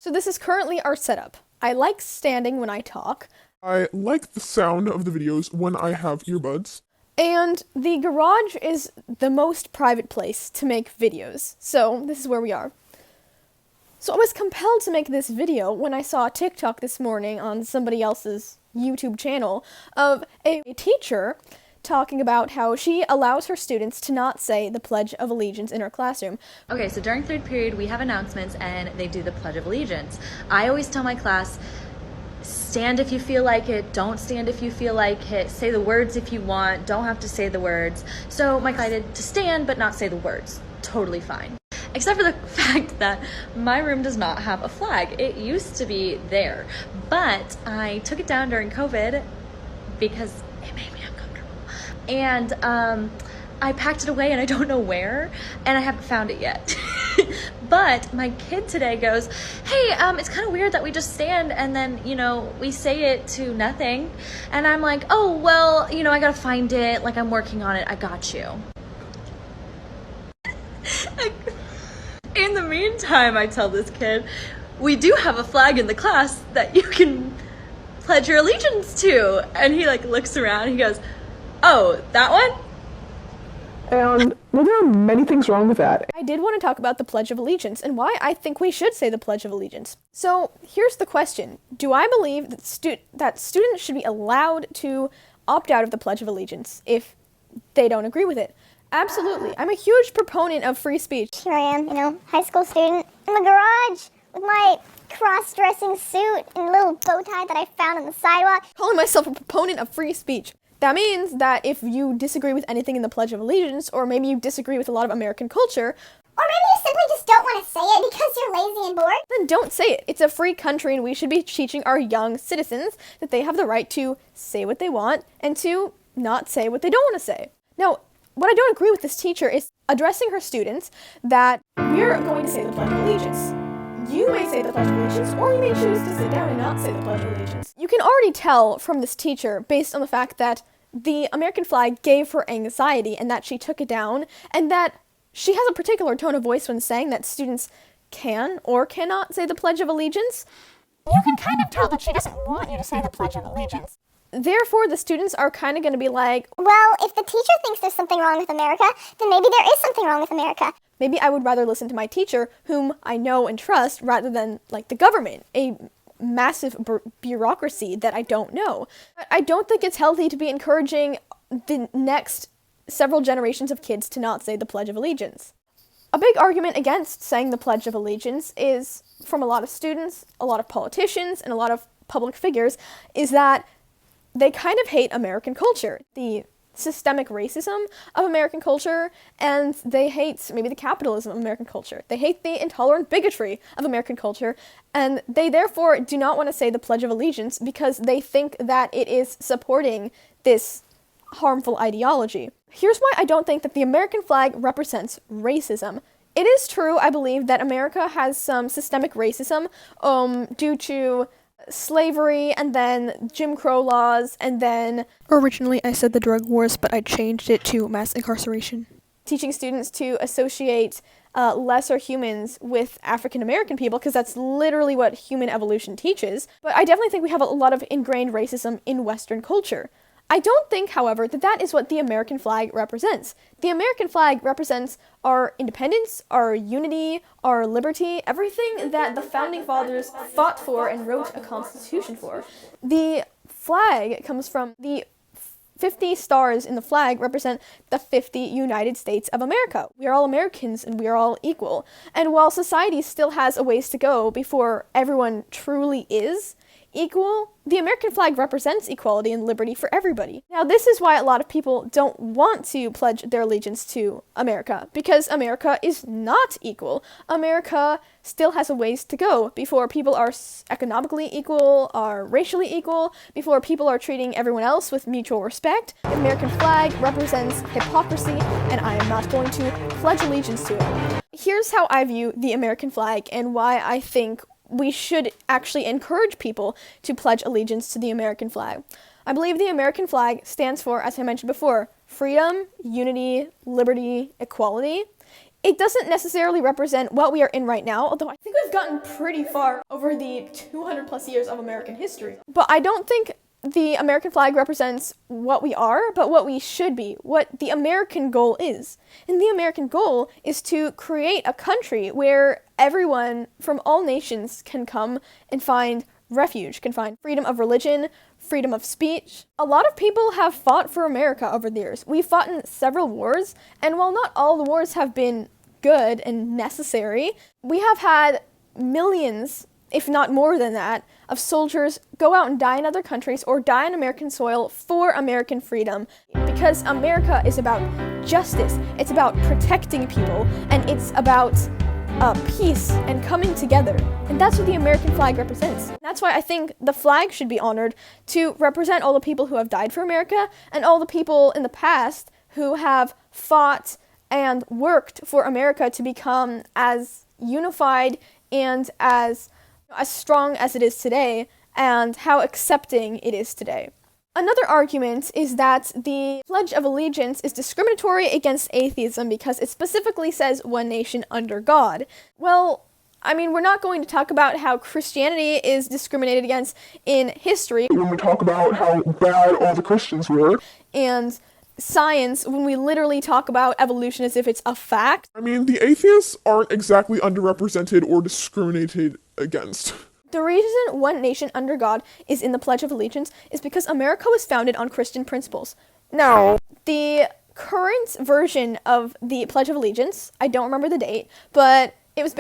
So this is currently our setup. I like standing when I talk. I like the sound of the videos when I have earbuds. And the garage is the most private place to make videos. So this is where we are. So I was compelled to make this video when I saw a TikTok this morning on somebody else's YouTube channel of a teacher talking about how she allows her students to not say the Pledge of Allegiance in her classroom. Okay, so during third period, we have announcements and they do the Pledge of Allegiance. I always tell my class, stand if you feel like it, don't stand if you feel like it, say the words if you want, don't have to say the words. So my class decided to stand but not say the words. Totally fine. Except for the fact that my room does not have a flag. It used to be there, but I took it down during COVID because it made me uncomfortable. And I packed it away and I don't know where, and I haven't found it yet. But my kid today goes, hey, it's kind of weird that we just stand and then, we say it to nothing. And I'm like, oh, well, I gotta find it. Like, I'm working on it. I got you. In the meantime, I tell this kid, we do have a flag in the class that you can pledge your allegiance to. And he looks around, he goes, oh, that one? And well, there are many things wrong with that. I did want to talk about the Pledge of Allegiance and why I think we should say the Pledge of Allegiance. So here's the question. Do I believe that students should be allowed to opt out of the Pledge of Allegiance if they don't agree with it? Absolutely. I'm a huge proponent of free speech. Here I am, high school student in the garage with my cross-dressing suit and little bow tie that I found on the sidewalk. Calling myself a proponent of free speech. That means that if you disagree with anything in the Pledge of Allegiance, or maybe you disagree with a lot of American culture, or maybe you simply just don't want to say it because you're lazy and bored, then don't say it. It's a free country and we should be teaching our young citizens that they have the right to say what they want and to not say what they don't want to say. Now, what I don't agree with this teacher is addressing her students that we're going to say the Pledge of Allegiance. You may say the Pledge of Allegiance, or you may choose to sit down and not say the Pledge of Allegiance. You can already tell from this teacher, based on the fact that the American flag gave her anxiety and that she took it down, and that she has a particular tone of voice when saying that students can or cannot say the Pledge of Allegiance. You can kind of tell that she doesn't want you to say the Pledge of Allegiance. Therefore, the students are kind of going to be like, well, if the teacher thinks there's something wrong with America, then maybe there is something wrong with America. Maybe I would rather listen to my teacher, whom I know and trust, rather than, the government, a massive bureaucracy that I don't know. I don't think it's healthy to be encouraging the next several generations of kids to not say the Pledge of Allegiance. A big argument against saying the Pledge of Allegiance is, from a lot of students, a lot of politicians, and a lot of public figures, is that they kind of hate American culture, the systemic racism of American culture, and they hate maybe the capitalism of American culture. They hate the intolerant bigotry of American culture, and they therefore do not want to say the Pledge of Allegiance because they think that it is supporting this harmful ideology. Here's why I don't think that the American flag represents racism. It is true, I believe, that America has some systemic racism due to slavery, and then Jim Crow laws, and then originally I said the drug wars, but I changed it to mass incarceration. Teaching students to associate lesser humans with African American people, because that's literally what human evolution teaches. But I definitely think we have a lot of ingrained racism in Western culture. I don't think, however, that that is what the American flag represents. The American flag represents our independence, our unity, our liberty, everything that the Founding Fathers fought for and wrote a constitution for. The flag comes from the 50 stars in the flag represent the 50 United States of America. We are all Americans and we are all equal. And while society still has a ways to go before everyone truly is equal, the American flag represents equality and liberty for everybody. Now, this is why a lot of people don't want to pledge their allegiance to America, because America is not equal. America still has a ways to go before people are economically equal, are racially equal, before people are treating everyone else with mutual respect. The American flag represents hypocrisy, and I am not going to pledge allegiance to it. Here's how I view the American flag and why I think we should actually encourage people to pledge allegiance to the American flag. I believe the American flag stands for, as I mentioned before, freedom, unity, liberty, equality. It doesn't necessarily represent what we are in right now, although I think we've gotten pretty far over the 200 plus years of American history. But I don't think the American flag represents what we are, but what we should be, what the American goal is. And the American goal is to create a country where everyone from all nations can come and find refuge, can find freedom of religion, freedom of speech. A lot of people have fought for America over the years. We've fought in several wars, and while not all the wars have been good and necessary, we have had millions, if not more than that, of soldiers go out and die in other countries or die on American soil for American freedom, because America is about justice, it's about protecting people, and it's about peace and coming together. And that's what the American flag represents. That's why I think the flag should be honored to represent all the people who have died for America and all the people in the past who have fought and worked for America to become as unified and as strong as it is today, and how accepting it is today. Another argument is that the Pledge of Allegiance is discriminatory against atheism because it specifically says one nation under God. Well, I mean, we're not going to talk about how Christianity is discriminated against in history. When we talk about how bad all the Christians were. And science, when we literally talk about evolution as if it's a fact. I mean, the atheists aren't exactly underrepresented or discriminated against. The reason one nation under God is in the Pledge of Allegiance is because America was founded on Christian principles. Now, the current version of the Pledge of Allegiance, I don't remember the date, but it was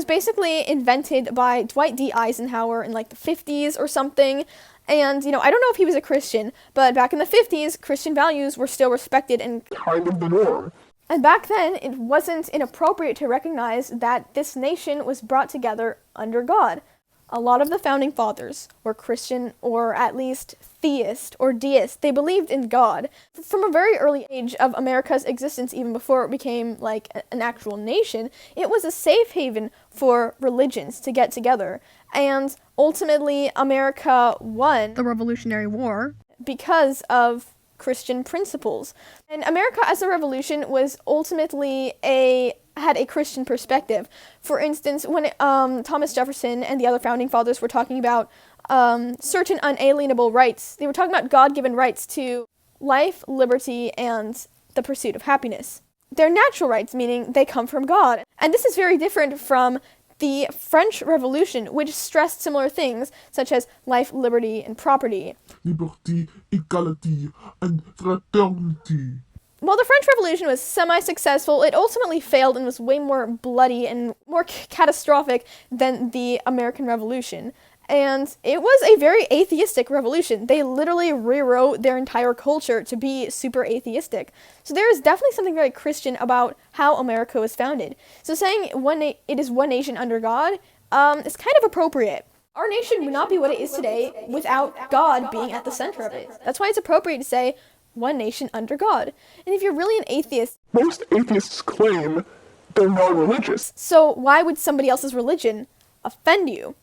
basically invented by Dwight D. Eisenhower in like the 50s or something. And, I don't know if he was a Christian, but back in the 50s, Christian values were still respected and kind of the norm. And back then, it wasn't inappropriate to recognize that this nation was brought together under God. A lot of the founding fathers were Christian, or at least theist or deist. They believed in God. From a very early age of America's existence, even before it became like an actual nation, it was a safe haven for religions to get together. And ultimately, America won the Revolutionary War because of Christian principles. And America as a revolution was ultimately had a Christian perspective. For instance, when Thomas Jefferson and the other founding fathers were talking about certain unalienable rights, they were talking about God-given rights to life, liberty, and the pursuit of happiness. They're natural rights, meaning they come from God. And this is very different from the French Revolution, which stressed similar things, such as life, liberty, and property. Liberty, equality, and fraternity. While the French Revolution was semi-successful, it ultimately failed and was way more bloody and more catastrophic than the American Revolution. And it was a very atheistic revolution. They literally rewrote their entire culture to be super atheistic. So there is definitely something very Christian about how America was founded. So saying it is one nation under God is kind of appropriate. Our nation would not be what it is today without God being at the center of it. That's why it's appropriate to say one nation under God. And if you're really an atheist, most atheists claim they're non-religious. So why would somebody else's religion offend you?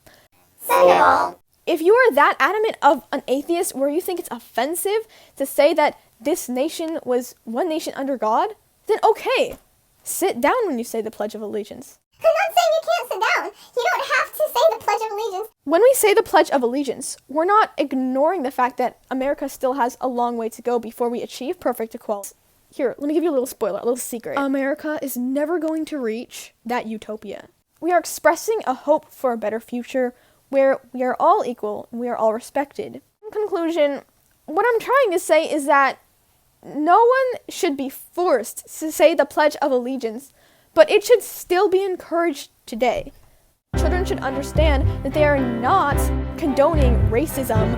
Senegal. If you are that adamant of an atheist where you think it's offensive to say that this nation was one nation under God, then okay, sit down when you say the Pledge of Allegiance. I'm not saying you can't sit down. You don't have to say the Pledge of Allegiance. When we say the Pledge of Allegiance, we're not ignoring the fact that America still has a long way to go before we achieve perfect equality. Here, let me give you a little spoiler, a little secret. America is never going to reach that utopia. We are expressing a hope for a better future where we are all equal and we are all respected. In conclusion, what I'm trying to say is that no one should be forced to say the Pledge of Allegiance, but it should still be encouraged today. Children should understand that they are not condoning racism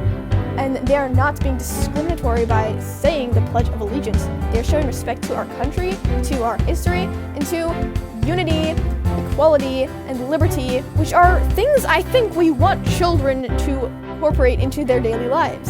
and they are not being discriminatory by saying the Pledge of Allegiance. They are showing respect to our country, to our history, and to unity, equality, and liberty, which are things I think we want children to incorporate into their daily lives.